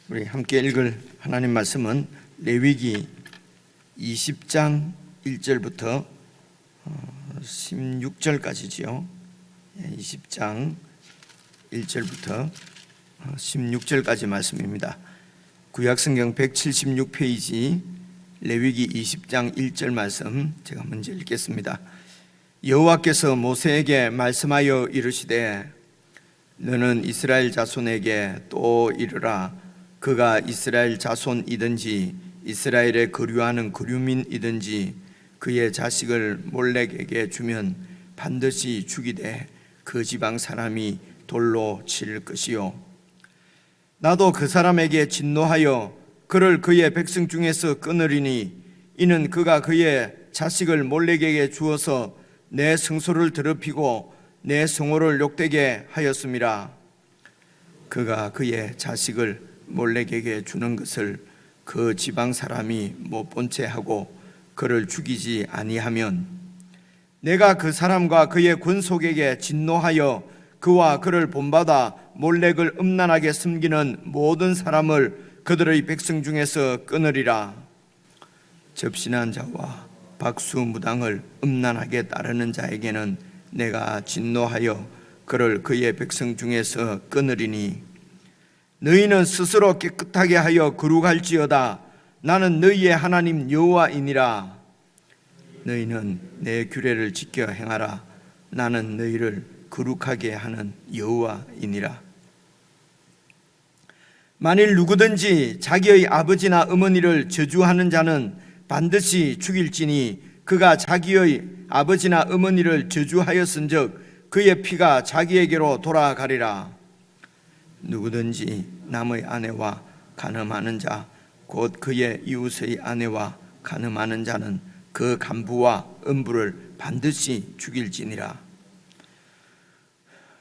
우리 함께 읽을 하나님 말씀은 레위기 20장 1절부터 16절까지지요. 20장 1절부터 16절까지 말씀입니다. 구약성경 176페이지 레위기 20장 1절 말씀 제가 먼저 읽겠습니다. 여호와께서 모세에게 말씀하여 이르시되 너는 이스라엘 자손에게 또 이르라. 그가 이스라엘 자손이든지 이스라엘에 거류하는 거류민이든지 그의 자식을 몰렉에게 주면 반드시 죽이되 그 지방 사람이 돌로 칠 것이요 나도 그 사람에게 진노하여 그를 그의 백성 중에서 끊으리니 이는 그가 그의 자식을 몰렉에게 주어서 내 성소를 더럽히고 내 성호를 욕되게 하였음이라. 그가 그의 자식을 몰렉에게 주는 것을 그 지방 사람이 못 본 채 하고 그를 죽이지 아니하면 내가 그 사람과 그의 권속에게 진노하여 그와 그를 본받아 몰렉을 음란하게 섬기는 모든 사람을 그들의 백성 중에서 끊으리라. 접신한 자와 박수무당을 음란하게 따르는 자에게는 내가 진노하여 그를 그의 백성 중에서 끊으리니 너희는 스스로 깨끗하게 하여 거룩할지어다. 나는 너희의 하나님 여호와이니라. 너희는 내 규례를 지켜 행하라. 나는 너희를 거룩하게 하는 여호와이니라. 만일 누구든지 자기의 아버지나 어머니를 저주하는 자는 반드시 죽일지니 그가 자기의 아버지나 어머니를 저주하였은즉 그의 피가 자기에게로 돌아가리라. 누구든지 남의 아내와 간음하는 자 곧 그의 이웃의 아내와 간음하는 자는 그 간부와 음부를 반드시 죽일지니라.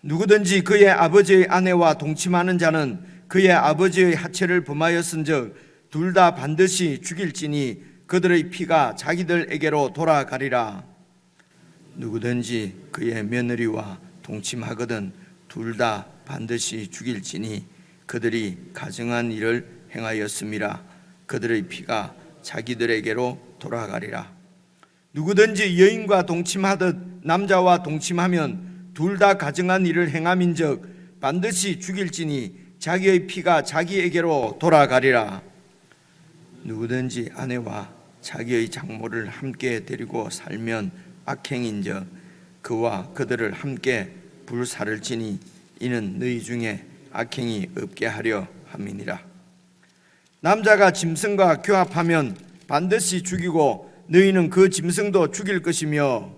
누구든지 그의 아버지의 아내와 동침하는 자는 그의 아버지의 하체를 범하였은즉 둘 다 반드시 죽일지니 그들의 피가 자기들에게로 돌아가리라. 누구든지 그의 며느리와 동침하거든 둘 다 반드시 죽일지니 그들이 가증한 일을 행하였음이라. 그들의 피가 자기들에게로 돌아가리라. 누구든지 여인과 동침하듯 남자와 동침하면 둘 다 가증한 일을 행함인즉 반드시 죽일지니 자기의 피가 자기에게로 돌아가리라. 누구든지 아내와 자기의 장모를 함께 데리고 살면 악행인즉 그와 그들을 함께 불사를 지니 이는 너희 중에 악행이 없게 하려 함이니라. 남자가 짐승과 교합하면 반드시 죽이고 너희는 그 짐승도 죽일 것이며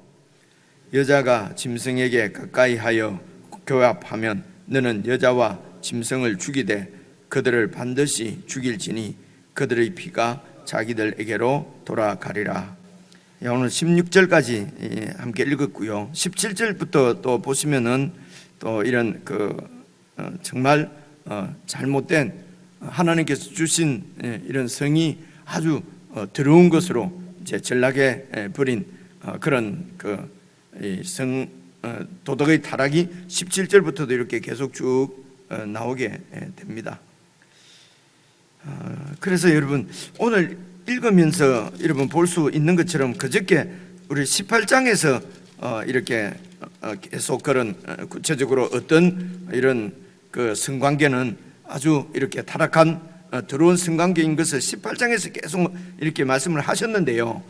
여자가 짐승에게 가까이 하여 교합하면 너는 여자와 짐승을 죽이되 그들을 반드시 죽일지니 그들의 피가 자기들에게로 돌아가리라. 오늘 16절까지 함께 읽었고요. 17절부터 또 보시면은 또 이런 정말 잘못된 하나님께서 주신 이런 성이 아주 더러운 것으로 이제 전락해 버린 그런 성 도덕의 타락이 17절부터도 이렇게 계속 쭉 나오게 됩니다. 그래서 여러분 오늘 읽으면서 여러분 볼 수 있는 것처럼 그저께 우리 18장에서 이렇게 계속 그런 구체적으로 어떤 이런 성관계는 아주 이렇게 타락한 더러운 성관계인 것을 18장에서 계속 이렇게 말씀을 하셨는데요.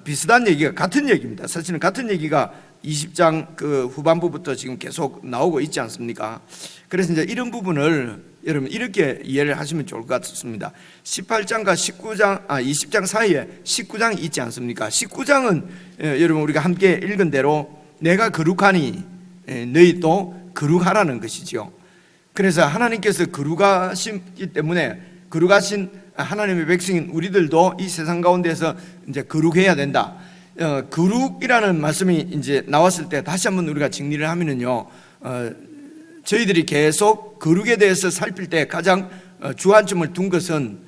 비슷한 얘기가 같은 얘기입니다. 사실은 같은 얘기가 20장 후반부부터 지금 계속 나오고 있지 않습니까? 그래서 이제 이런 부분을 여러분 이렇게 이해를 하시면 좋을 것 같습니다. 18장과 20장 사이에 19장이 있지 않습니까? 19장은 여러분 우리가 함께 읽은 대로 내가 거룩하니 너희 또 거룩하라는 것이죠. 그래서 하나님께서 거룩하시기 때문에 거룩하신 하나님의 백성인 우리들도 이 세상 가운데서 이제 거룩해야 된다. 거룩이라는 말씀이 이제 나왔을 때 다시 한번 우리가 정리를 하면은요, 저희들이 계속 거룩에 대해서 살필 때 가장 주안점을 둔 것은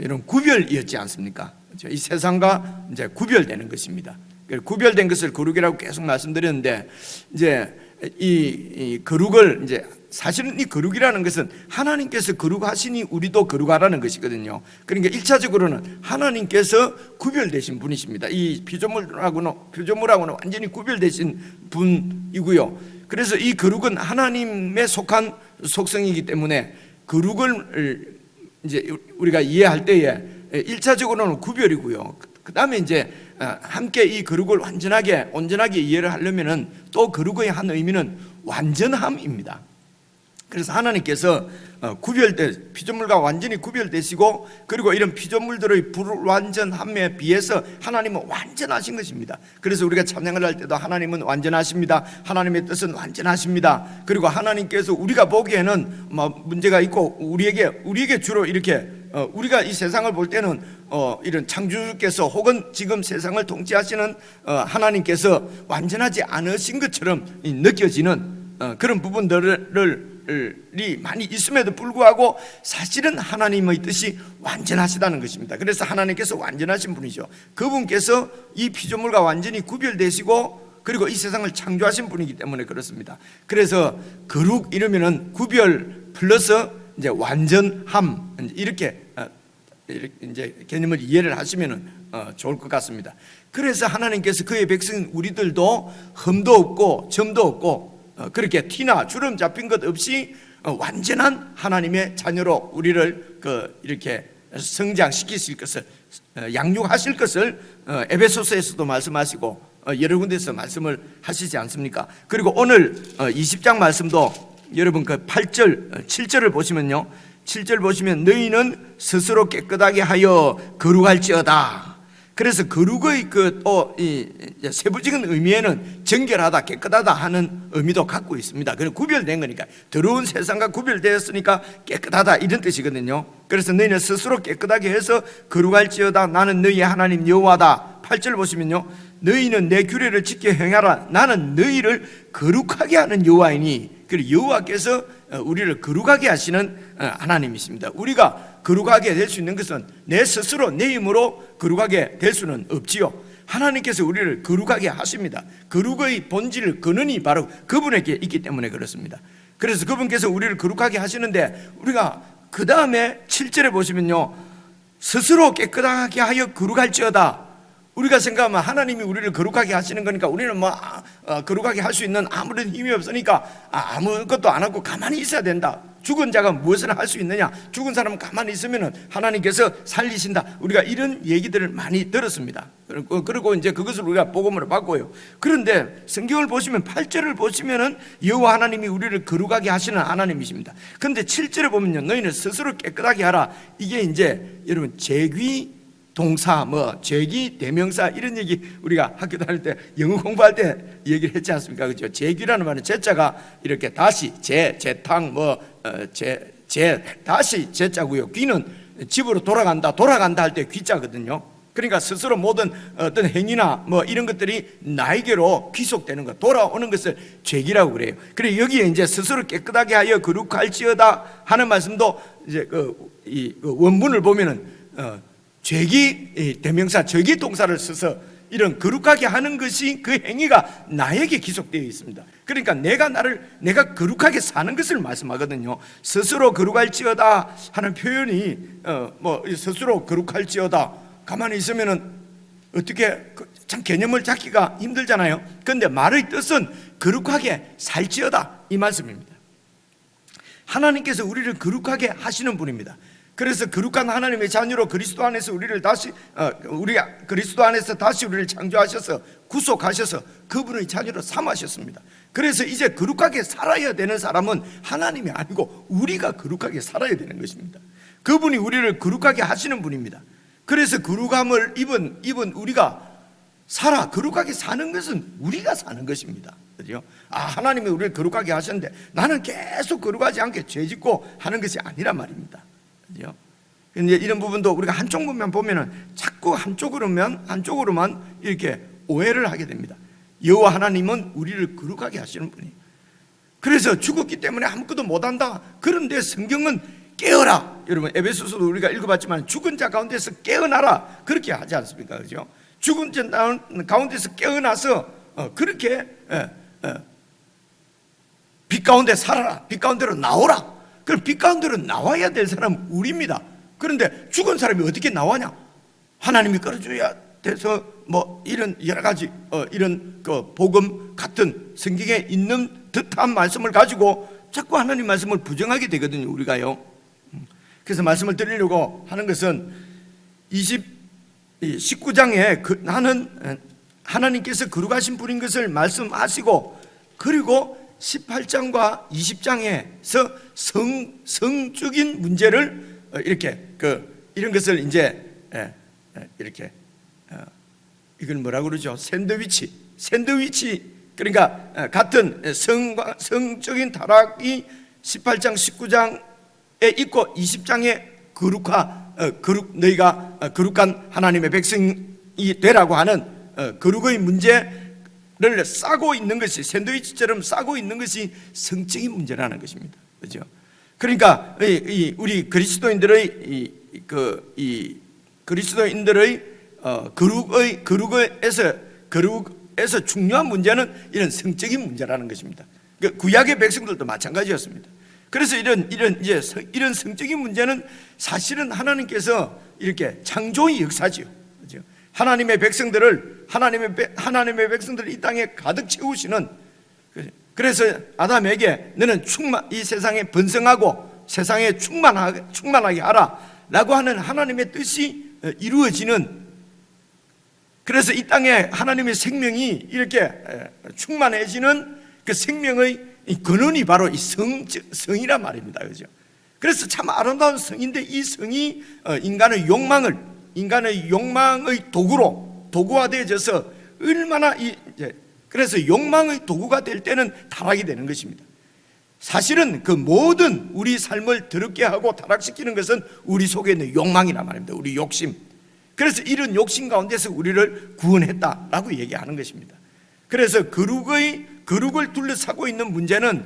이런 구별이었지 않습니까? 이 세상과 이제 구별되는 것입니다. 구별된 것을 거룩이라고 계속 말씀드렸는데 이제 이 거룩을 이제 사실은 이 거룩이라는 것은 하나님께서 거룩하시니 우리도 거룩하라는 것이거든요. 그러니까 1차적으로는 하나님께서 구별되신 분이십니다. 이 피조물하고는 완전히 구별되신 분이고요. 그래서 이 거룩은 하나님에 속한 속성이기 때문에 거룩을 이제 우리가 이해할 때에 1차적으로는 구별이고요. 그 다음에 이제 함께 이 거룩을 온전하게 이해를 하려면은 또 거룩의 한 의미는 완전함입니다. 그래서 하나님께서 피조물과 완전히 구별되시고, 그리고 이런 피조물들의 불완전함에 비해서 하나님은 완전하신 것입니다. 그래서 우리가 찬양을 할 때도 하나님은 완전하십니다. 하나님의 뜻은 완전하십니다. 그리고 하나님께서 우리가 보기에는 문제가 있고 우리에게 주로 이렇게 우리가 이 세상을 볼 때는 이런 창조주께서 혹은 지금 세상을 통치하시는 하나님께서 완전하지 않으신 것처럼 느껴지는 그런 부분들이 많이 있음에도 불구하고 사실은 하나님의 뜻이 완전하시다는 것입니다. 그래서 하나님께서 완전하신 분이죠. 그분께서 이 피조물과 완전히 구별되시고, 그리고 이 세상을 창조하신 분이기 때문에 그렇습니다. 그래서 거룩 이러면은 구별 플러스 이제 완전함, 이렇게 이제 개념을 이해를 하시면은 좋을 것 같습니다. 그래서 하나님께서 그의 백성인 우리들도 흠도 없고 점도 없고 그렇게 티나 주름 잡힌 것 없이 완전한 하나님의 자녀로 우리를 이렇게 성장시키실 것을, 양육하실 것을 에베소서에서도 말씀하시고 여러 군데서 말씀을 하시지 않습니까? 그리고 오늘 20장 말씀도 여러분 그 8절 7절을 보시면요, 7절 보시면 너희는 스스로 깨끗하게 하여 거룩할지어다. 그래서 거룩의 이 세부적인 의미에는 정결하다, 깨끗하다 하는 의미도 갖고 있습니다. 그리고 구별된 거니까, 더러운 세상과 구별되었으니까 깨끗하다 이런 뜻이거든요. 그래서 너희는 스스로 깨끗하게 해서 거룩할지어다. 나는 너희의 하나님 여호와다. 8절 보시면요, 너희는 내 규례를 지켜 행하라. 나는 너희를 거룩하게 하는 여호와이니. 그리고 여호와께서 우리를 거룩하게 하시는 하나님이십니다. 우리가 거룩하게 될 수 있는 것은 내 스스로, 내 힘으로 거룩하게 될 수는 없지요. 하나님께서 우리를 거룩하게 하십니다. 거룩의 본질, 근원이 바로 그분에게 있기 때문에 그렇습니다. 그래서 그분께서 우리를 거룩하게 하시는데, 우리가 그 다음에 7절에 보시면요, 스스로 깨끗하게 하여 거룩할지어다. 우리가 생각하면 하나님이 우리를 거룩하게 하시는 거니까 우리는 거룩하게 할 수 있는 아무런 힘이 없으니까 아무것도 안 하고 가만히 있어야 된다. 죽은 자가 무엇을 할 수 있느냐? 죽은 사람은 가만히 있으면 하나님께서 살리신다. 우리가 이런 얘기들을 많이 들었습니다. 그리고 이제 그것을 우리가 복음으로 받고요. 그런데 성경을 보시면 8절을 보시면은 여호와 하나님이 우리를 거룩하게 하시는 하나님이십니다. 그런데 7절에 보면요, 너희는 스스로 깨끗하게 하라. 이게 이제 여러분 제귀 동사, 제귀, 대명사 이런 얘기 우리가 학교 다닐 때 영어 공부할 때 얘기를 했지 않습니까? 그죠? 제귀라는 말은 제자가 이렇게 다시 재탕 다시 제자고요. 귀는 집으로 돌아간다 할 때 귀자거든요. 그러니까 스스로 모든 어떤 행위나 이런 것들이 나에게로 귀속되는 것, 돌아오는 것을 죄기라고 그래요. 그래 여기에 이제 스스로 깨끗하게 하여 거룩할지어다 하는 말씀도 이제 이 원문을 보면은 죄기 대명사 죄기 동사를 써서 이런 거룩하게 하는 것이, 그 행위가 나에게 기속되어 있습니다. 그러니까 내가 거룩하게 사는 것을 말씀하거든요. 스스로 거룩할지어다 하는 표현이 스스로 거룩할지어다 가만히 있으면은 어떻게 참 개념을 잡기가 힘들잖아요. 그런데 말의 뜻은 거룩하게 살지어다 이 말씀입니다. 하나님께서 우리를 거룩하게 하시는 분입니다. 그래서 거룩한 하나님의 자녀로 그리스도 안에서 우리가 그리스도 안에서 다시 우리를 창조하셔서 구속하셔서 그분의 자녀로 삼으셨습니다. 그래서 이제 거룩하게 살아야 되는 사람은 하나님이 아니고 우리가 거룩하게 살아야 되는 것입니다. 그분이 우리를 거룩하게 하시는 분입니다. 그래서 거룩함을 입은 우리가 거룩하게 사는 것은 우리가 사는 것입니다. 그죠? 하나님이 우리를 거룩하게 하셨는데 나는 계속 거룩하지 않게 죄짓고 하는 것이 아니란 말입니다. 근데 이런 부분도 우리가 한쪽 부분만 보면은 자꾸 한쪽으로만 이렇게 오해를 하게 됩니다. 여호와 하나님은 우리를 거룩하게 하시는 분이에요. 그래서 죽었기 때문에 아무것도 못한다. 그런데 성경은 깨어라. 여러분 에베소서도 우리가 읽어봤지만 죽은 자 가운데서 깨어나라 그렇게 하지 않습니까? 그죠? 죽은 자 가운데서 깨어나서 그렇게 빛 가운데 살아라, 빛 가운데로 나오라. 그럼 빛 가운데로 나와야 될 사람은 우리입니다. 그런데 죽은 사람이 어떻게 나와냐? 하나님이 끌어줘야 돼서 뭐 이런 여러 가지 이런 그 복음 같은 성경에 있는 듯한 말씀을 가지고 자꾸 하나님 말씀을 부정하게 되거든요, 우리가요. 그래서 말씀을 드리려고 하는 것은 19장에 나는 하나님께서 거룩하신 분인 것을 말씀하시고, 그리고 18장과 20장에서 성적인 문제를 이렇게 이런 것을 이제 이렇게 이걸 뭐라고 그러죠? 샌드위치. 그러니까 같은 성적인 타락이 18장 19장에 있고 20장에 너희가 거룩한 하나님의 백성이 되라고 하는 거룩의 문제를 싸고 있는 것이, 샌드위치처럼 싸고 있는 것이 성적인 문제라는 것입니다. 그렇죠? 그러니까 우리 그리스도인들의 거룩에서 중요한 문제는 이런 성적인 문제라는 것입니다. 구약의 백성들도 마찬가지였습니다. 그래서 이런 성적인 문제는 사실은 하나님께서 이렇게 창조의 역사지요. 그렇죠? 하나님의 백성들을 이 땅에 가득 채우시는, 그래서 아담에게 너는 이 세상에 번성하고 세상에 충만하게 하라라고 하는 하나님의 뜻이 이루어지는, 그래서 이 땅에 하나님의 생명이 이렇게 충만해지는 그 생명의 근원이 바로 이 성이란 말입니다. 그죠? 그래서 참 아름다운 성인데, 이 성이 인간의 욕망의 도구화되어져서 얼마나 그래서 욕망의 도구가 될 때는 타락이 되는 것입니다. 사실은 그 모든 우리 삶을 더럽게 하고 타락시키는 것은 우리 속에 있는 욕망이란 말입니다. 우리 욕심. 그래서 이런 욕심 가운데서 우리를 구원했다라고 얘기하는 것입니다. 그래서 거룩을 둘러싸고 있는 문제는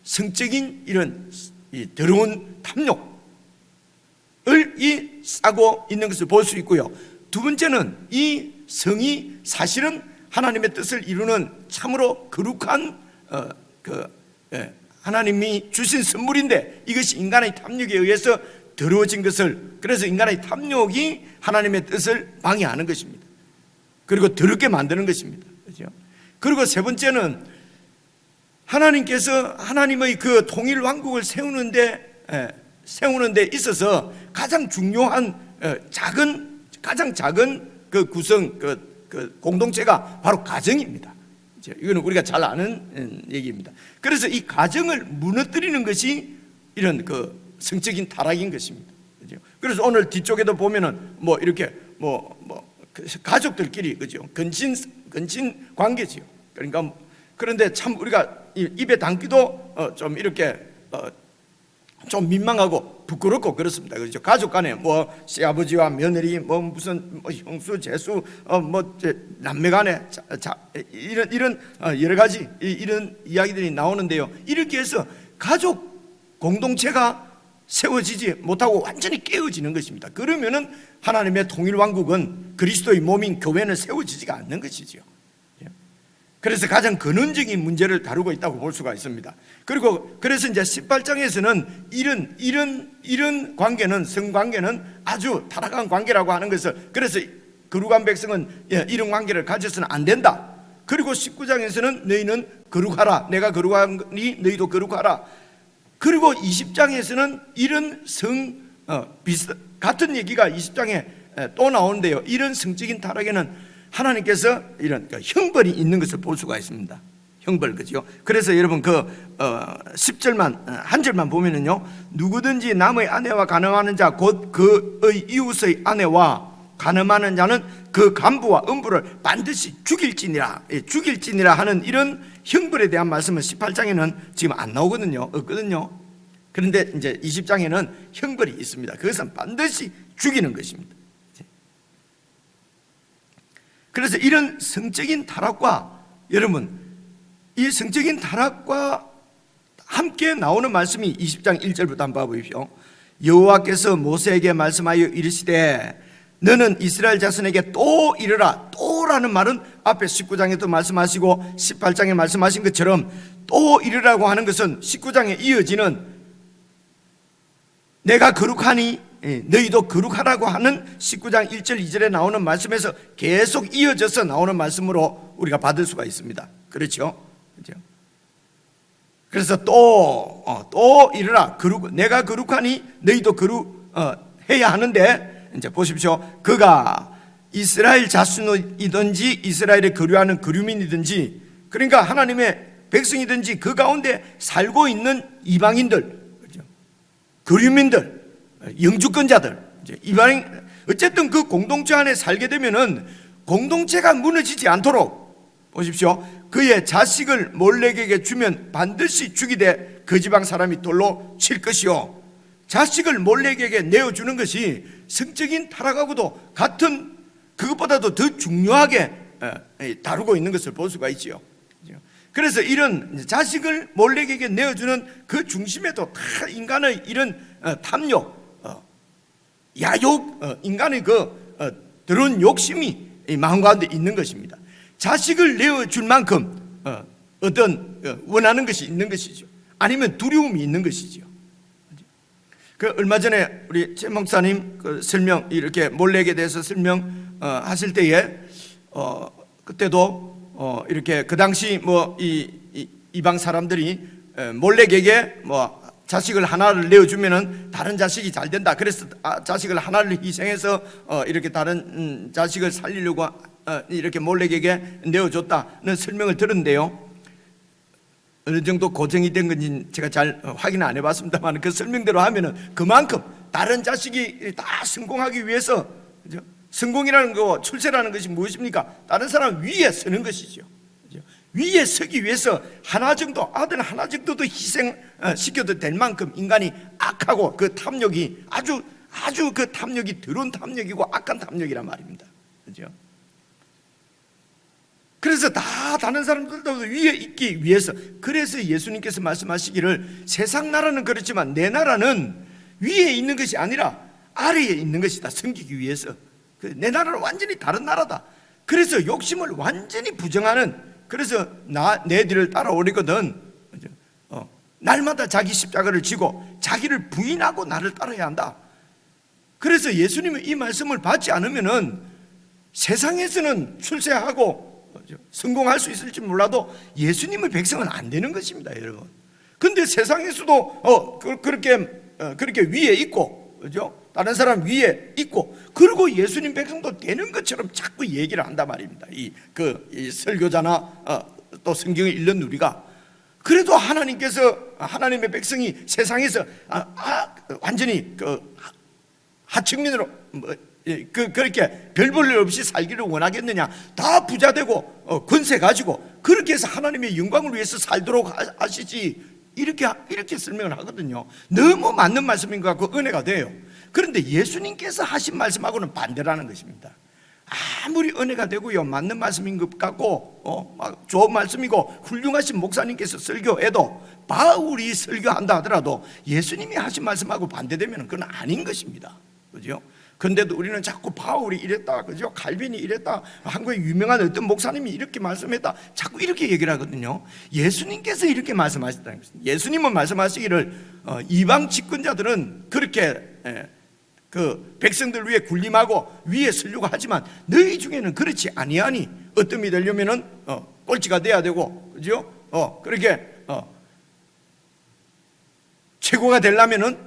성적인 이런 더러운 탐욕을 싸고 있는 것을 볼 수 있고요. 두 번째는 이 성이 사실은 하나님의 뜻을 이루는 참으로 거룩한 하나님이 주신 선물인데, 이것이 인간의 탐욕에 의해서 더러워진 것을, 그래서 인간의 탐욕이 하나님의 뜻을 방해하는 것입니다. 그리고 더럽게 만드는 것입니다. 그렇죠? 그리고 세 번째는 하나님께서 하나님의 그 통일 왕국을 세우는 데 있어서 가장 중요한 가장 작은 그 구성, 그 공동체가 바로 가정입니다. 이거는 우리가 잘 아는 얘기입니다. 그래서 이 가정을 무너뜨리는 것이 이런 그 성적인 타락인 것입니다. 그래서 오늘 뒤쪽에도 보면은 뭐 이렇게 가족들끼리, 그죠? 근친 관계지요. 그러니까 그런데 참 우리가 입에 담기도 좀 이렇게 좀 민망하고 부끄럽고 그렇습니다. 그렇죠? 가족 간에 뭐 시아버지와 며느리, 뭐 무슨 형수, 제수, 남매 간에 이런 여러 가지 이런 이야기들이 나오는데요. 이렇게 해서 가족 공동체가 세워지지 못하고 완전히 깨어지는 것입니다. 그러면은 하나님의 통일 왕국은, 그리스도의 몸인 교회는 세워지지가 않는 것이죠. 그래서 가장 근원적인 문제를 다루고 있다고 볼 수가 있습니다. 그래서 이제 18장에서는 이런 관계는, 성관계는 아주 타락한 관계라고 하는 것을, 그래서 거룩한 백성은 이런 관계를 가져서는 안 된다. 그리고 19장에서는 너희는 거룩하라, 내가 거룩하니 너희도 거룩하라. 그리고 20장에서는 이런 같은 얘기가 20장에 또 나오는데요. 이런 성적인 타락에는 하나님께서 이런 형벌이 있는 것을 볼 수가 있습니다. 형벌, 그죠? 그래서 여러분 10절만 한 절만 보면은요, 누구든지 남의 아내와 간음하는 자 곧 그의 이웃의 아내와 간음하는 자는 그 간부와 음부를 반드시 죽일지니라 하는 이런 형벌에 대한 말씀은 18장에는 지금 안 나오거든요. 없거든요. 그런데 이제 20장에는 형벌이 있습니다. 그것은 반드시 죽이는 것입니다. 그래서 이런 성적인 타락과, 여러분, 이 성적인 타락과 함께 나오는 말씀이 20장 1절부터 한번 봐보십시오. 여호와께서 모세에게 말씀하여 이르시되 너는 이스라엘 자손에게 또 이르라. 또라는 말은 앞에 19장에도 말씀하시고 18장에 말씀하신 것처럼 또 이르라고 하는 것은 19장에 이어지는 내가 거룩하니 너희도 거룩하라고 하는 19장 1절 2절에 나오는 말씀에서 계속 이어져서 나오는 말씀으로 우리가 받을 수가 있습니다. 그렇죠? 그래서 또 이르라. 내가 거룩하니 너희도 거룩해야 하는데, 이제 보십시오. 그가 이스라엘 자손이든지 이스라엘에 거류하는 거류민이든지, 그러니까 하나님의 백성이든지 그 가운데 살고 있는 이방인들, 거류민들, 영주권자들, 이방인, 어쨌든 그 공동체 안에 살게 되면은 공동체가 무너지지 않도록 보십시오. 그의 자식을 몰렉에게 주면 반드시 죽이되 그 지방 사람이 돌로 칠 것이요. 자식을 몰렉에게 내어주는 것이 성적인 타락하고도 같은, 그것보다도 더 중요하게 다루고 있는 것을 볼 수가 있지요. 그래서 이런 자식을 몰렉에게 내어주는 그 중심에도 다 인간의 이런 탐욕, 야욕, 인간의 더러운 욕심이 마음 가운데 있는 것입니다. 자식을 내어줄 만큼 어떤 원하는 것이 있는 것이죠. 아니면 두려움이 있는 것이죠. 얼마 전에 우리 최 목사님 설명, 이렇게 몰렉에 대해서 설명하실 때에 그때도 이렇게 그 당시 이방 사람들이 몰렉에게 자식을 하나를 내어주면은 다른 자식이 잘 된다. 그래서 자식을 하나를 희생해서 이렇게 다른 자식을 살리려고 이렇게 몰렉에게 내어줬다는 설명을 들었는데요. 어느 정도 고정이 된 건지 제가 잘 확인 안 해봤습니다만, 그 설명대로 하면은 그만큼 다른 자식이 다 성공하기 위해서, 그죠? 성공이라는 거, 출세라는 것이 무엇입니까? 다른 사람 위에 서는 것이죠. 그죠? 위에 서기 위해서 하나 정도, 아들 하나 정도도 희생시켜도 될 만큼 인간이 악하고 그 탐욕이 아주 그 탐욕이 더러운 탐욕이고 악한 탐욕이란 말입니다. 그죠? 그래서 다 다른 사람들도 위에 있기 위해서, 그래서 예수님께서 말씀하시기를 세상 나라는 그렇지만 내 나라는 위에 있는 것이 아니라 아래에 있는 것이다. 섬기기 위해서. 내 나라는 완전히 다른 나라다. 그래서 욕심을 완전히 부정하는, 그래서 내 뒤를 따라오리거든 날마다 자기 십자가를 지고 자기를 부인하고 나를 따라야 한다. 그래서 예수님은 이 말씀을 받지 않으면은 세상에서는 출세하고 성공할 수 있을지 몰라도 예수님의 백성은 안 되는 것입니다, 여러분. 근데 세상에서도 그렇게 위에 있고, 그죠? 다른 사람 위에 있고, 그리고 예수님 백성도 되는 것처럼 자꾸 얘기를 한단 말입니다. 이 설교자나 또 성경을 읽는 우리가. 그래도 하나님의 백성이 세상에서 완전히 하층민으로 그렇게 별 볼 일 없이 살기를 원하겠느냐? 다 부자 되고 권세 가지고 그렇게 해서 하나님의 영광을 위해서 살도록 하시지, 이렇게 설명을 하거든요. 너무 맞는 말씀인 것 같고 은혜가 돼요. 그런데 예수님께서 하신 말씀하고는 반대라는 것입니다. 아무리 은혜가 되고요, 맞는 말씀인 것 같고 좋은 말씀이고 훌륭하신 목사님께서 설교해도, 바울이 설교한다 하더라도 예수님이 하신 말씀하고 반대되면 그건 아닌 것입니다. 그죠? 근데도 우리는 자꾸 바울이 이랬다, 그죠? 칼빈이 이랬다, 한국의 유명한 어떤 목사님이 이렇게 말씀했다, 자꾸 이렇게 얘기를 하거든요. 예수님께서 이렇게 말씀하셨다는 것입니다. 예수님은 말씀하시기를 이방 집권자들은 그렇게 그 백성들 위에 군림하고 위에 서려고 하지만 너희 중에는 그렇지 아니하니, 어떤 이 되려면은 꼴찌가 돼야 되고, 그죠? 그렇게 최고가 되려면은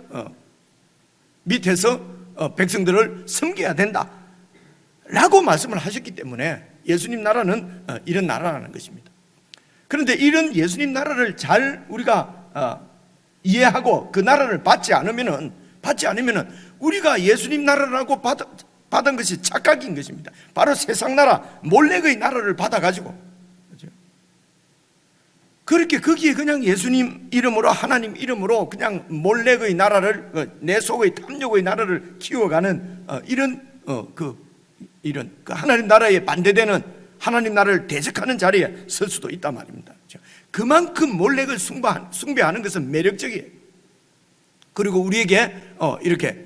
밑에서 백성들을 섬겨야 된다 라고 말씀을 하셨기 때문에 예수님 나라는 이런 나라라는 것입니다. 그런데 이런 예수님 나라를 잘 우리가 이해하고 그 나라를 받지 않으면은 우리가 예수님 나라라고 받은 것이 착각인 것입니다. 바로 세상 나라, 몰렉의 나라를 받아가지고, 그렇게 거기에 그냥 예수님 이름으로, 하나님 이름으로 그냥 몰렉의 나라를, 내 속의 탐욕의 나라를 키워가는 이런 하나님 나라에 반대되는, 하나님 나라를 대적하는 자리에 설 수도 있단 말입니다. 그만큼 몰렉을 숭배하는 것은 매력적이에요. 그리고 우리에게 이렇게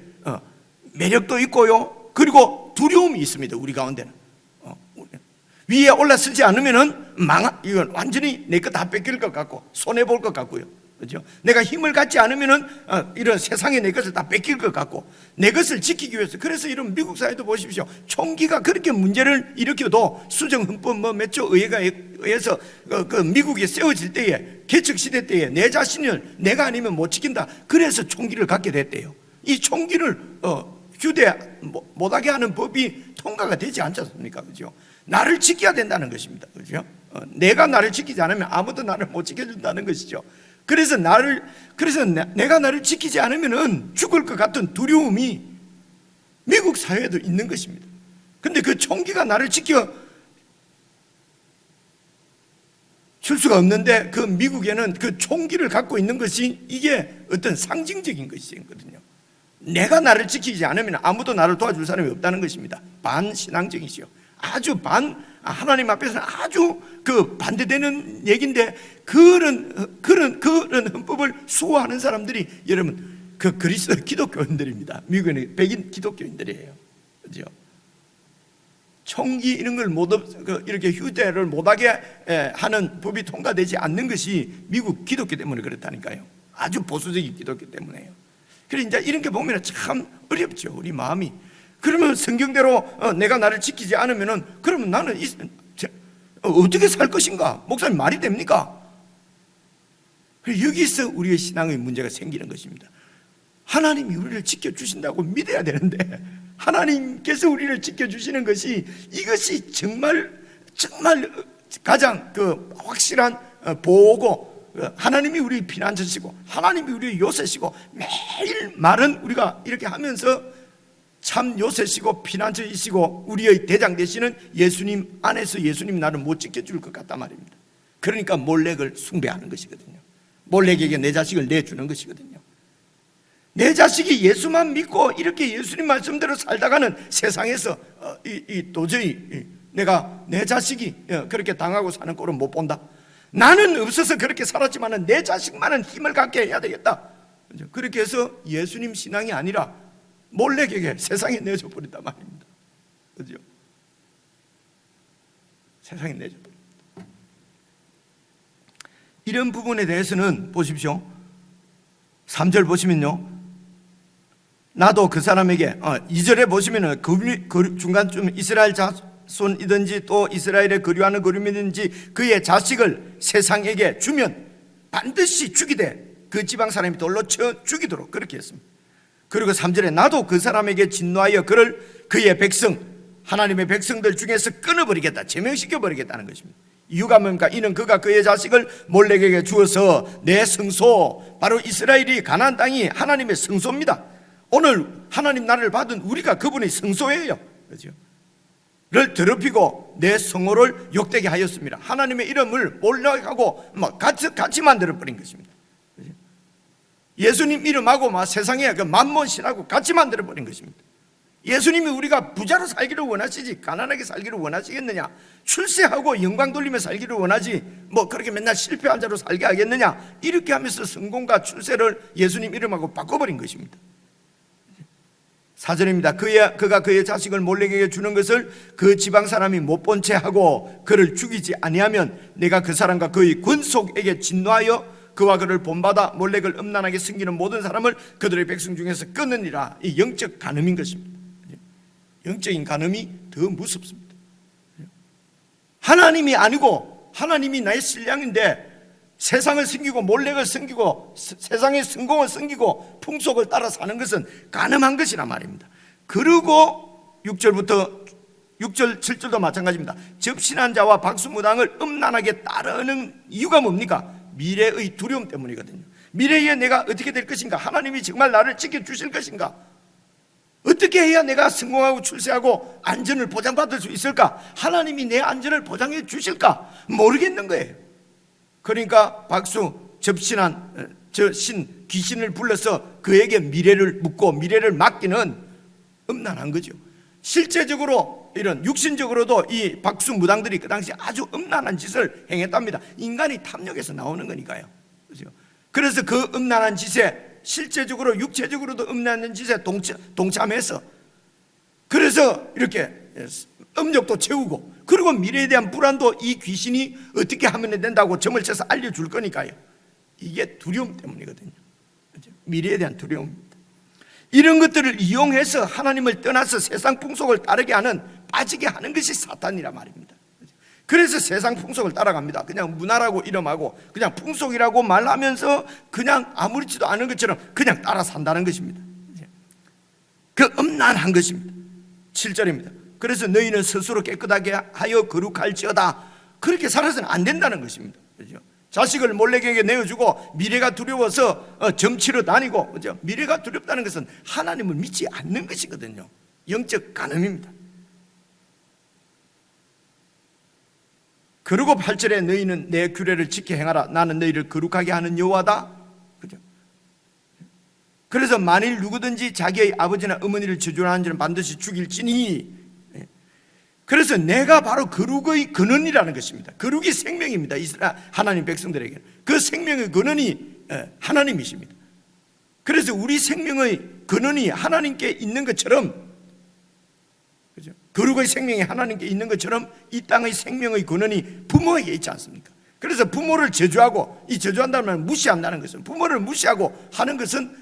매력도 있고요, 그리고 두려움이 있습니다. 우리 가운데는 위에 올라서지 않으면은 이건 완전히 내 거 다 뺏길 것 같고 손해 볼 것 같고요. 그렇죠? 내가 힘을 갖지 않으면은 이런 세상에 내 것을 다 뺏길 것 같고 내 것을 지키기 위해서, 그래서 이런 미국 사회도 보십시오. 총기가 그렇게 문제를 일으켜도 수정헌법 몇 조 의회에서 그 미국이 세워질 때에, 개척 시대 때에 내 자신을 내가 아니면 못 지킨다. 그래서 총기를 갖게 됐대요. 이 총기를 휴대 못하게 하는 법이 통과가 되지 않지 않습니까? 그죠? 나를 지켜야 된다는 것입니다. 그죠? 내가 나를 지키지 않으면 아무도 나를 못 지켜준다는 것이죠. 그래서 내가 나를 지키지 않으면은 죽을 것 같은 두려움이 미국 사회에도 있는 것입니다. 근데 그 총기가 나를 지켜 줄 수가 없는데, 그 미국에는 그 총기를 갖고 있는 것이 이게 어떤 상징적인 것이거든요. 내가 나를 지키지 않으면 아무도 나를 도와줄 사람이 없다는 것입니다. 반신앙적이시요. 아주 하나님 앞에서는 아주 반대되는 얘기인데, 그런 헌법을 수호하는 사람들이 여러분 그리스도 기독교인들입니다. 미국에는 백인 기독교인들이에요. 그죠? 총기 이런 걸 이렇게 휴대를 못하게 하는 법이 통과되지 않는 것이 미국 기독교 때문에 그렇다니까요. 아주 보수적인 기독교 때문에요. 그래서 이제 이런 게 보면 참 어렵죠, 우리 마음이. 그러면 성경대로 내가 나를 지키지 않으면은, 그러면 나는 어떻게 살 것인가? 목사님, 말이 됩니까? 여기서 우리의 신앙의 문제가 생기는 것입니다. 하나님이 우리를 지켜주신다고 믿어야 되는데, 하나님께서 우리를 지켜주시는 것이, 이것이 정말 가장 확실한 보호고, 하나님이 우리 피난처시고 하나님이 우리 요새시고, 매일 말은 우리가 이렇게 하면서 참 요새시고 피난처이시고 우리의 대장 되시는 예수님 안에서 예수님 나를 못 지켜줄 것 같단 말입니다. 그러니까 몰렉을 숭배하는 것이거든요. 몰렉에게 내 자식을 내주는 것이거든요. 내 자식이 예수만 믿고 이렇게 예수님 말씀대로 살다가는 세상에서 도저히 내가 내 자식이 그렇게 당하고 사는 꼴은 못 본다. 나는 없어서 그렇게 살았지만 내 자식만은 힘을 갖게 해야 되겠다. 그렇게 해서 예수님 신앙이 아니라 몰렉에게 세상에 내줘 버린단 말입니다. 그죠? 세상에 내줘 버린다. 이런 부분에 대해서는 보십시오. 3절 보시면요, 나도 그 사람에게 2절에 보시면은 중간쯤 이스라엘 자손이든지 또 이스라엘의 거류하는 거류민이든지 그의 자식을 세상에게 주면 반드시 죽이되 그 지방 사람이 돌로 쳐 죽이도록 그렇게 했습니다. 그리고 3절에 나도 그 사람에게 진노하여 그의 백성, 하나님의 백성들 중에서 끊어버리겠다, 제명시켜버리겠다는 것입니다. 이유가 뭡니까? 이는 그가 그의 자식을 몰렉에게 주어서 내 성소, 바로 이스라엘이 가나안 땅이 하나님의 성소입니다. 오늘 하나님 나라를 받은 우리가 그분의 성소예요. 그렇죠? 를 더럽히고 내 성호를 욕되게 하였습니다. 하나님의 이름을 몰락하고 같이 만들어버린 것입니다. 그렇죠? 예수님 이름하고 세상에 만몬신하고 같이 만들어버린 것입니다. 예수님이 우리가 부자로 살기를 원하시지 가난하게 살기를 원하시겠느냐? 출세하고 영광 돌리며 살기를 원하지 그렇게 맨날 실패한 자로 살게 하겠느냐? 이렇게 하면서 성공과 출세를 예수님 이름하고 바꿔버린 것입니다. 4절입니다. 그가 그의 자식을 몰렉에게 주는 것을 그 지방 사람이 못 본 채 하고 그를 죽이지 아니하면 내가 그 사람과 그의 권속에게 진노하여 그와 그를 본받아 몰렉을 음란하게 섬기는 모든 사람을 그들의 백성 중에서 끊으니라. 이 영적 간음인 것입니다. 영적인 간음이 더 무섭습니다. 하나님이 아니고 하나님이 나의 신랑인데 세상을 섬기고 몰렉을 섬기고 세상의 성공을 섬기고 풍속을 따라 사는 것은 간음한 것이란 말입니다. 그리고 6절 7절도 마찬가지입니다. 접신한 자와 박수무당을 음란하게 따르는 이유가 뭡니까? 미래의 두려움 때문이거든요. 미래에 내가 어떻게 될 것인가? 하나님이 정말 나를 지켜주실 것인가? 어떻게 해야 내가 성공하고 출세하고 안전을 보장받을 수 있을까? 하나님이 내 안전을 보장해 주실까? 모르겠는 거예요. 그러니까 박수 접신한 귀신을 불러서 그에게 미래를 묻고 미래를 맡기는 음란한 거죠. 실제적으로 이런 육신적으로도 이 박수 무당들이 그 당시 아주 음란한 짓을 행했답니다. 인간이 탐욕에서 나오는 거니까요. 그렇죠? 그래서 그 음란한 짓에 실제적으로 육체적으로도 음란한 짓에 동참해서 그래서 이렇게 음욕도 채우고, 그리고 미래에 대한 불안도 이 귀신이 어떻게 하면 된다고 점을 쳐서 알려줄 거니까요. 이게 두려움 때문이거든요. 미래에 대한 두려움입니다. 이런 것들을 이용해서 하나님을 떠나서 세상 풍속을 따르게 하는, 빠지게 하는 것이 사탄이란 말입니다. 그래서 세상 풍속을 따라갑니다. 그냥 문화라고 이름하고 그냥 풍속이라고 말하면서 그냥 아무렇지도 않은 것처럼 그냥 따라 산다는 것입니다. 그 음란한 것입니다. 7절입니다. 그래서 너희는 스스로 깨끗하게 하여 거룩할지어다. 그렇게 살아서는 안 된다는 것입니다. 그렇죠? 자식을 몰래에게 내어주고 미래가 두려워서 점치러 다니고, 그렇죠? 미래가 두렵다는 것은 하나님을 믿지 않는 것이거든요. 영적 간음입니다. 그리고 8절에 너희는 내 규례를 지켜 행하라. 나는 너희를 거룩하게 하는 여호와다. 그죠? 그래서 만일 누구든지 자기의 아버지나 어머니를 저주하는 자는 반드시 죽일지니. 그래서 내가 바로 거룩의 근원이라는 것입니다. 거룩이 생명입니다. 이스라엘 하나님 백성들에게 그 생명의 근원이 하나님이십니다. 그래서 우리 생명의 근원이 하나님께 있는 것처럼, 그죠? 거룩의 생명이 하나님께 있는 것처럼 이 땅의 생명의 근원이 부모에게 있지 않습니까? 그래서 부모를 저주하고, 이 저주한다는 말은 무시한다는 것은, 부모를 무시하고 하는 것은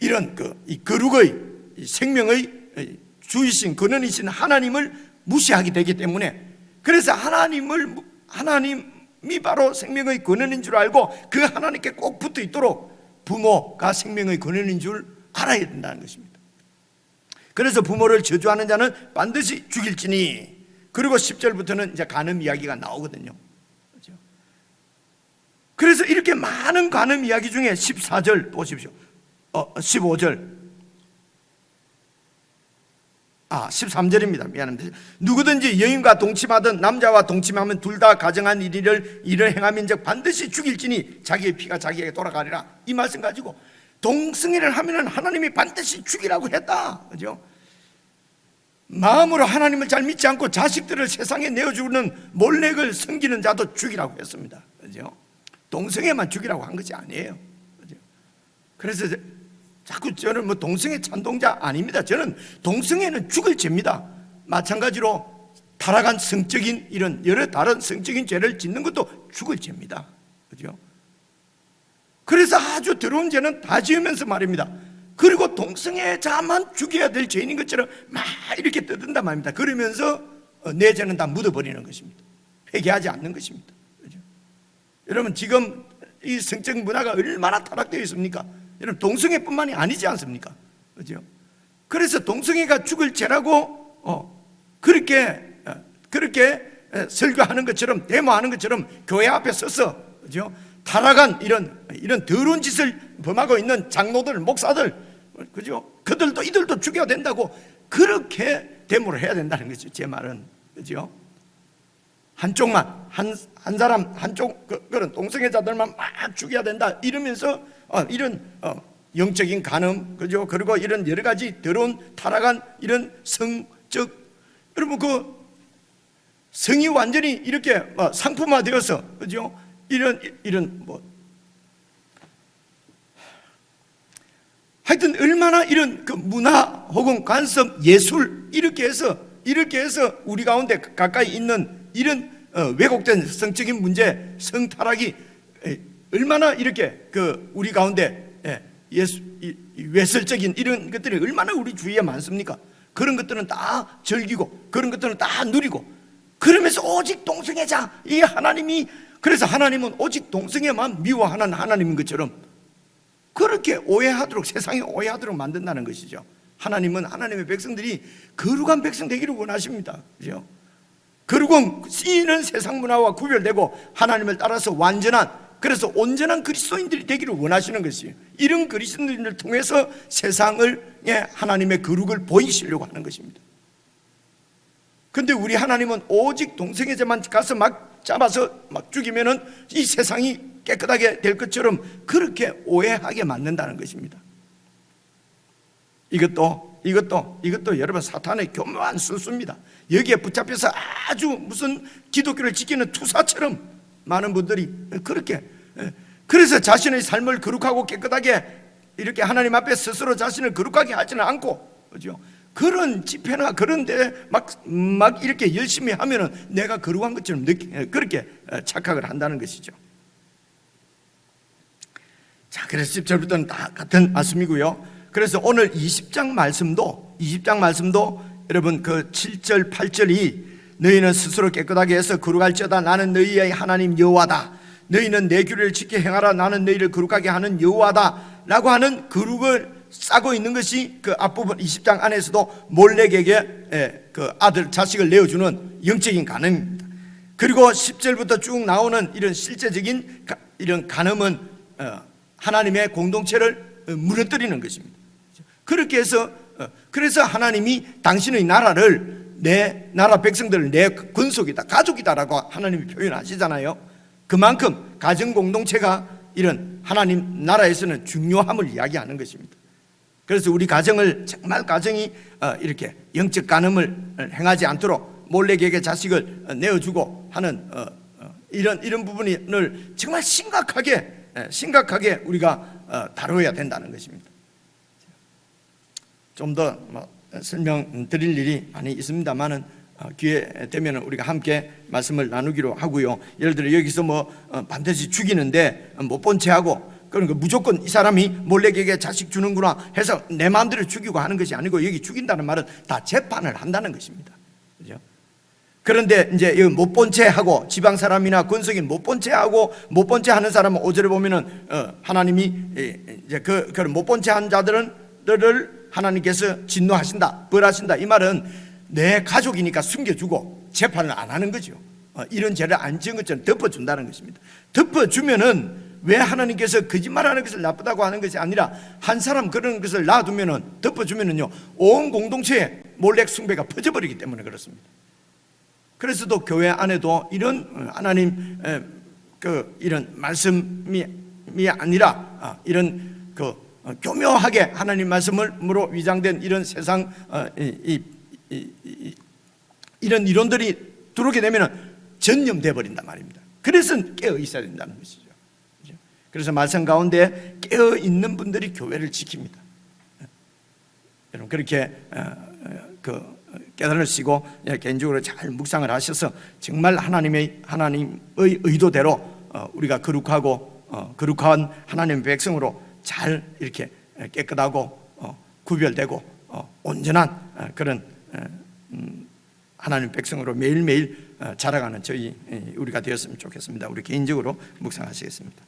이런 이 거룩의 생명의 주이신 근원이신 하나님을 무시하게 되기 때문에, 그래서 하나님이 바로 생명의 근원인 줄 알고 그 하나님께 꼭 붙어 있도록 부모가 생명의 근원인 줄 알아야 된다는 것입니다. 그래서 부모를 저주하는 자는 반드시 죽일지니. 그리고 10절부터는 이제 간음 이야기가 나오거든요. 그렇죠? 그래서 이렇게 많은 간음 이야기 중에 14절 보십시오. 15절 13절입니다. 미안합니다. 누구든지 여인과 동침하든 남자와 동침하면 둘 다 가정한 일을 행하면즉 반드시 죽일지니 자기의 피가 자기에게 돌아가리라. 이 말씀 가지고 동성애를 하면은 하나님이 반드시 죽이라고 했다. 그죠? 마음으로 하나님을 잘 믿지 않고 자식들을 세상에 내어주는 몰렉을 섬기는 자도 죽이라고 했습니다. 그죠? 동성애만 죽이라고 한 것이 아니에요. 그죠? 그래서 자꾸 저는 뭐 동성애 찬동자 아닙니다. 저는 동성애는 죽을 죄입니다. 마찬가지로 타락한 성적인 이런 여러 다른 성적인 죄를 짓는 것도 죽을 죄입니다. 그죠? 그래서 아주 더러운 죄는 다 지으면서 말입니다. 그리고 동성애자만 죽여야 될 죄인인 것처럼 막 이렇게 떠든단 말입니다. 그러면서 내 죄는 다 묻어버리는 것입니다. 회개하지 않는 것입니다. 그죠? 여러분, 지금 이 성적 문화가 얼마나 타락되어 있습니까? 여러분, 동성애뿐만이 아니지 않습니까? 그죠? 그래서 동성애가 죽을 죄라고 그렇게 설교하는 것처럼, 데모하는 것처럼 교회 앞에 서서, 그죠? 타락한 이런 더러운 짓을 범하고 있는 장로들, 목사들, 그죠? 그들도 이들도 죽여야 된다고 그렇게 데모를 해야 된다는 거죠. 제 말은, 그죠? 한쪽만 한 사람 한쪽 그런 동성애자들만 막 죽여야 된다 이러면서 이런 영적인 간음, 그죠? 그리고 이런 여러 가지 더러운 타락한 이런 성적, 여러분 그 성이 완전히 이렇게 상품화되어서, 그죠? 이런 뭐 하여튼 얼마나 이런 그 문화 혹은 관습, 예술 이렇게 해서 우리 가운데 가까이 있는 이런 왜곡된 성적인 문제, 성타락이 얼마나 이렇게 그 우리 가운데 외설적인 이런 것들이 얼마나 우리 주위에 많습니까? 그런 것들은 다 즐기고 그런 것들은 다 누리고 그러면서 오직 동성애자, 이 하나님이, 그래서 하나님은 오직 동성애만 미워하는 하나님인 것처럼 그렇게 오해하도록, 세상이 오해하도록 만든다는 것이죠. 하나님은 하나님의 백성들이 거룩한 백성 되기를 원하십니다. 그죠? 거룩은 이는 세상 문화와 구별되고 하나님을 따라서 완전한, 그래서 온전한 그리스도인들이 되기를 원하시는 것이에요. 이런 그리스도인들을 통해서 세상을 하나님의 거룩을 보이시려고 하는 것입니다. 그런데 우리 하나님은 오직 동성애자만 가서 막 잡아서 막 죽이면은 이 세상이 깨끗하게 될 것처럼 그렇게 오해하게 만든다는 것입니다. 이것도 여러분 사탄의 교묘한 수수입니다. 여기에 붙잡혀서 아주 무슨 기독교를 지키는 투사처럼 많은 분들이 그렇게, 그래서 자신의 삶을 거룩하고 깨끗하게 이렇게 하나님 앞에 스스로 자신을 거룩하게 하지는 않고, 그죠? 그런 집회나 그런데 막 이렇게 열심히 하면은 내가 거룩한 것처럼 그렇게 착각을 한다는 것이죠. 자, 그래서 10절부터는 다 같은 말씀이고요. 그래서 오늘 20장 말씀도 여러분 그 7절 8절이 너희는 스스로 깨끗하게 해서 거룩할지어다 나는 너희의 하나님 여호와다. 너희는 내 규례를 지켜 행하라. 나는 너희를 거룩하게 하는 여호와다 라고 하는 거룩을 싸고 있는 것이 그 앞부분 20장 안에서도 몰렉에게 그 아들 자식을 내어주는 영적인 간음입니다. 그리고 10절부터 쭉 나오는 이런 실제적인 이런 간음은 하나님의 공동체를 무너뜨리는 것입니다. 그렇게 해서 그래서 하나님이 당신의 나라를 내 나라 백성들을 내 권속이다, 가족이다라고 하나님이 표현하시잖아요. 그만큼 가정 공동체가 이런 하나님 나라에서는 중요함을 이야기하는 것입니다. 그래서 우리 가정을 정말 가정이 이렇게 영적 간음을 행하지 않도록 몰렉에게 자식을 내어주고 하는 이런 부분을 정말 심각하게 우리가 다뤄야 된다는 것입니다. 좀 더 설명드릴 일이 많이 있습니다만은 기회 되면 우리가 함께 말씀을 나누기로 하고요. 예를 들어 여기서 반드시 죽이는데 못 본 채하고 그러니까 무조건 이 사람이 몰렉에게 자식 주는구나 해서 내 마음대로 죽이고 하는 것이 아니고 여기 죽인다는 말은 다 재판을 한다는 것입니다. 그죠? 그런데 이제 못 본 채하고 지방 사람이나 권속인 못 본 채하고 못 본 채 하는 사람은 5절에 보면은 하나님이 이제 그런 못 본 채 한 자들을 하나님께서 진노하신다, 벌하신다. 이 말은 내 가족이니까 숨겨주고 재판을 안 하는 거죠. 이런 죄를 안 지은 것처럼 덮어준다는 것입니다. 덮어주면은 왜 하나님께서 거짓말하는 것을 나쁘다고 하는 것이 아니라 한 사람 그런 것을 놔두면은 덮어주면은요 온 공동체에 몰렉 숭배가 퍼져버리기 때문에 그렇습니다. 그래서 또 교회 안에도 이런 하나님 이런 말씀이 아니라 이런 교묘하게 하나님 말씀으로 위장된 이런 세상 이런 이론들이 들어오게 되면 전염돼 버린단 말입니다. 그래서 깨어 있어야 된다는 것이죠. 그래서 말씀 가운데 깨어 있는 분들이 교회를 지킵니다. 여러분 그렇게 깨달으시고 개인적으로 잘 묵상을 하셔서 정말 하나님의 의도대로 우리가 거룩한 하나님의 백성으로 잘 이렇게 깨끗하고 구별되고 온전한 그런 하나님 백성으로 매일매일 자라가는 우리가 되었으면 좋겠습니다. 우리 개인적으로 묵상하시겠습니다.